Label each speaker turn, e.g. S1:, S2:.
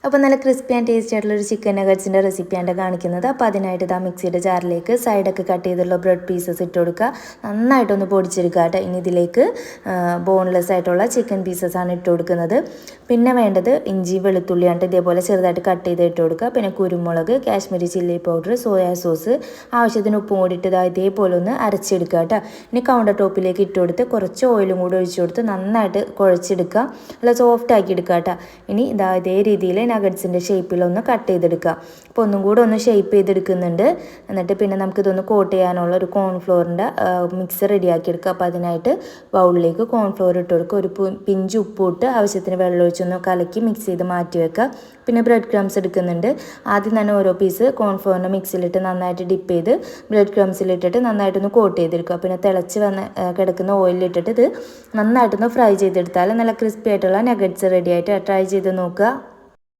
S1: അപ്പോൾ നല്ല crispy and tasty ആയിട്ടുള്ളൊരു ചിക്കൻ നഗറ്റ്സിൻ്റെ റെസിപ്പിയാണ് കാണിക്കുന്നത്. അപ്പോൾ അതിനായിട്ട് ഇതാ മിക്സിയുടെ ജാറിലേക്ക് സൈഡൊക്കെ കട്ട് ചെയ്തുള്ള ബ്രെഡ് പീസസ് ഇട്ട് കൊടുക്കുക. നന്നായിട്ടൊന്ന് പൊടിച്ചെടുക്കുക കേട്ടോ. ഇനി ഇതിലേക്ക് ബോൺലെസ് ആയിട്ടുള്ള ചിക്കൻ പീസസ് ആണ് ഇട്ട് കൊടുക്കുന്നത്. പിന്നെ വേണ്ടത് ഇഞ്ചി വെളുത്തുള്ളിയാണ്. ഇതേപോലെ ചെറുതായിട്ട് കട്ട് ചെയ്ത് ഇട്ട് കൊടുക്കുക. പിന്നെ കുരുമുളക്, Kashmiri chilli powder, soya sauce, ആവശ്യത്തിന് ഉപ്പും കൂടി ഇട്ട് ഇതേപോലെ ഒന്ന് അരച്ചെടുക്കുക കേട്ടോ. ഇനി കൗണ്ടർ ടോപ്പിലേക്ക് ഇട്ട് കൊടുത്ത് കുറച്ച് ഓയിലും കൂടി ഒഴിച്ചു കൊടുത്ത് നന്നായിട്ട് കുഴച്ചെടുക്കുക. നല്ല സോഫ്റ്റ് ആക്കി എടുക്കുക കേട്ടോ. ഇനി ഇതേ രീതിയിൽ നഗറ്റ്സിൻ്റെ ഷേപ്പിലൊന്ന് കട്ട് ചെയ്തെടുക്കുക. അപ്പോൾ ഒന്നും കൂടെ ഒന്ന് ഷേപ്പ് ചെയ്തെടുക്കുന്നുണ്ട്. എന്നിട്ട് പിന്നെ നമുക്കിതൊന്ന് കോട്ട് ചെയ്യാനുള്ള ഒരു കോൺഫ്ലോറിൻ്റെ മിക്സ് റെഡിയാക്കി എടുക്കുക. അപ്പോൾ അതിനായിട്ട് ബൗളിലേക്ക് കോൺഫ്ലോർ ഇട്ട് കൊടുക്കുക. ഒരു പിഞ്ച് ഉപ്പ് ഇട്ട് ആവശ്യത്തിന് വെള്ളം ഒഴിച്ചൊന്ന് കലക്കി മിക്സ് ചെയ്ത് മാറ്റി വെക്കുക. പിന്നെ ബ്രെഡ് ക്രംസ് എടുക്കുന്നുണ്ട്. ആദ്യം തന്നെ ഓരോ പീസ് കോൺഫ്ലോറിൻ്റെ മിക്സിലിട്ട് നന്നായിട്ട് ഡിപ്പ് ചെയ്ത് ബ്രെഡ് ക്രംസിലിട്ടിട്ട് നന്നായിട്ടൊന്ന് കോട്ട് ചെയ്തെടുക്കുക. പിന്നെ തിളച്ച് കിടക്കുന്ന ഓയിലിട്ടിട്ട് ഇത് നന്നായിട്ടൊന്ന് ഫ്രൈ ചെയ്തെടുത്താൽ നല്ല ക്രിസ്പി ആയിട്ടുള്ള നഗറ്റ്സ് റെഡി ആയിട്ട് ട്രൈ ചെയ്ത് നോക്കുക.